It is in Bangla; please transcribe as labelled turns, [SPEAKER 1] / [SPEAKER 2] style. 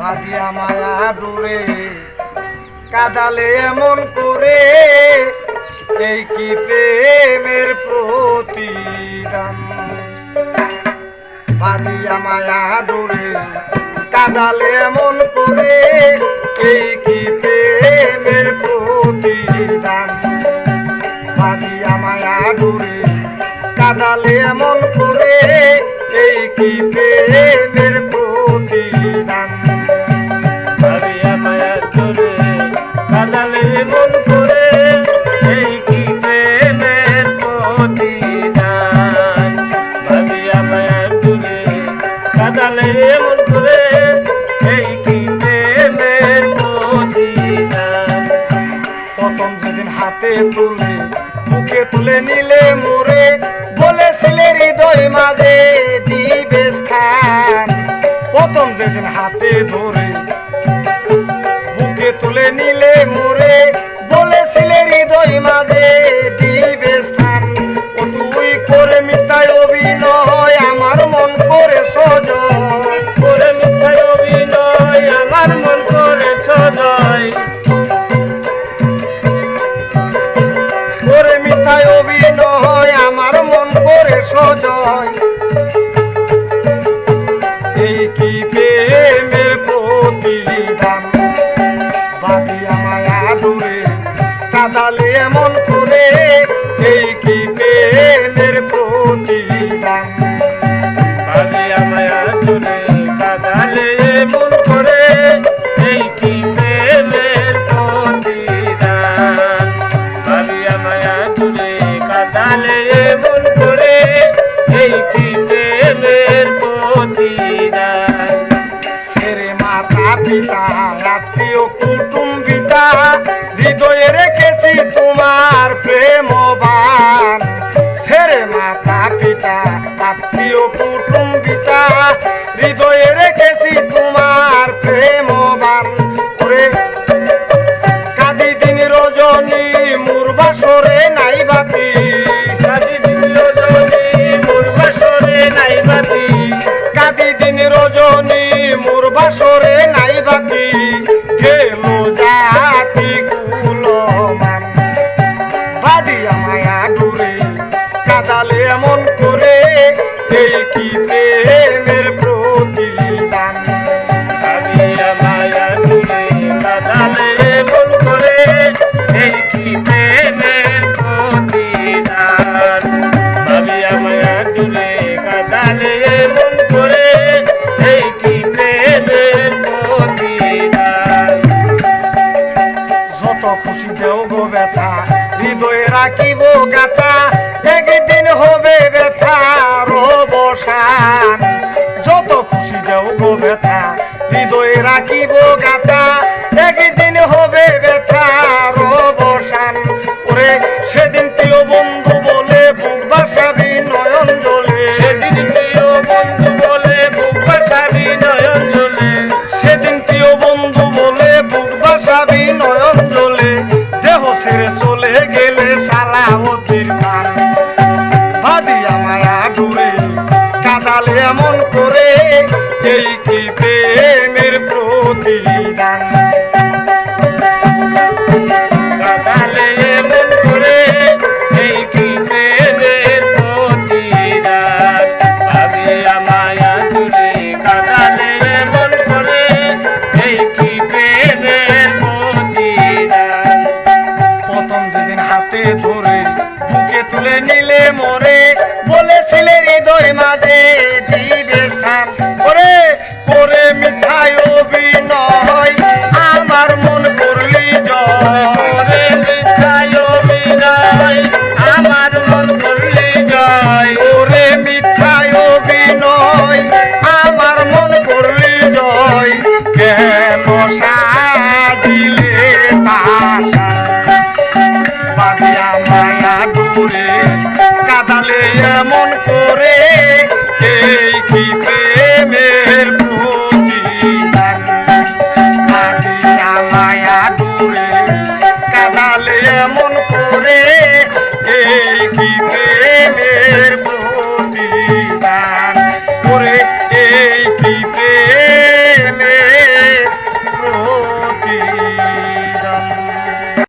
[SPEAKER 1] বাঁধিয়া মায়া ডোরে কাদালে এমন করে, এই কি প্রেমের প্রতিদান। বাঁধিয়া মায়া ডোরে কাদালে এমন করে, এই কি প্রেমের প্রতিদান। বাঁধিয়া মায়া ডোরে কাদালে এমন করে, এই কি প্রেমের প্রতিদান।
[SPEAKER 2] বাঁধিয়া মায়া ডোরে কাদালে এমন করে, এই কি প্রেমের প্রতিদান। বাঁধিয়া মায়া ডোরে কাদালে এমন করে, এই কি প্রেমের প্রতিদান।
[SPEAKER 1] প্রথম যেদিন হাতে তুলে মুখে তুলে নিলে মোরে, বলেছিলে হৃদয় মাঝে দিবে স্থান। প্রথম যেদিন হাতে ধরে বুকে তুলে নিলে মোরে, বলেছিলে হৃদয় মাঝে দিবে স্থান। ও তুই করে মিথ্যায় অভিনয় আমার মন করে সজয়,
[SPEAKER 2] করে মিথ্যায় অভিনয় আমার মন করে সজয়।
[SPEAKER 1] করে মিথ্যায় অভিনয় আমার মন করে সজয়। এই কি প্রেমের প্রতিদান। বাঁধিয়া মায়া ডোরে কাদালে এমন করে, এই কি প্রেমের প্রতিদান।
[SPEAKER 2] বাঁধিয়া মায়া ডোরে কাদালে এমন করে, এই কি প্রেমের প্রতিদান। বাঁধিয়া মায়া ডোরে কাদালে এমন করে, এই কি প্রেমের প্রতিদান।
[SPEAKER 1] ছেড়ে মাতা পিতা আত্মীয় কুটুম্বিতা, হৃদয়ে রেখেছি তোমার প্রেমবান। ছেড়ে মাতা পিতা আত্মীয় কুটুম্বিতা, হৃদয়ে রেখেছি তোমার প্রেমবান। ওরে কাঁদি দিন রজনী মোর বাসরে নাই বাতি,
[SPEAKER 2] কাঁদি দিন রজনী মোর বাসরে নাই বাতি।
[SPEAKER 1] কাঁদি দিন রজনী মোর বাসরে নাই বাতি। গেল জাতি কুলমান। বাঁধিয়া মায়া ডোরে কাদালে এমন করে, এই কি প্রেমের প্রতিদান।
[SPEAKER 2] বাঁধিয়া মায়া ডোরে কাদালে এমন করে, এই কি প্রেমের প্রতিদান। বাঁধিয়া মায়া ডোরে কাদালে এমন করে, এই কি প্রেমের প্রতিদান।
[SPEAKER 1] যত খুশি দেও গো ব্যথা হৃদয়ে রাখিব গাথা, একদিন হবে ব্যথার অবসান। যত খুশি দেও গো ব্যথা হৃদয়ে রাখিব গাথা, একদিন হবে ব্যথার অবসান। ওরে সেদিন প্রিয় বন্ধু বলে বুক বাসাবি নয়ন জলে,
[SPEAKER 2] সেদিন প্রিয় বন্ধু বলে বুক বাসাবি নয়ন জলে।
[SPEAKER 1] সেদিন প্রিয় বন্ধু বলে বুক বাসাবি নয়ন জলে। দেহ ছেড়ে চলে গেলে সালামতির গান। বাঁধিয়া মায়া ডোরে কাদালে এমন করে, এই কি প্রেমের প্রতিদান।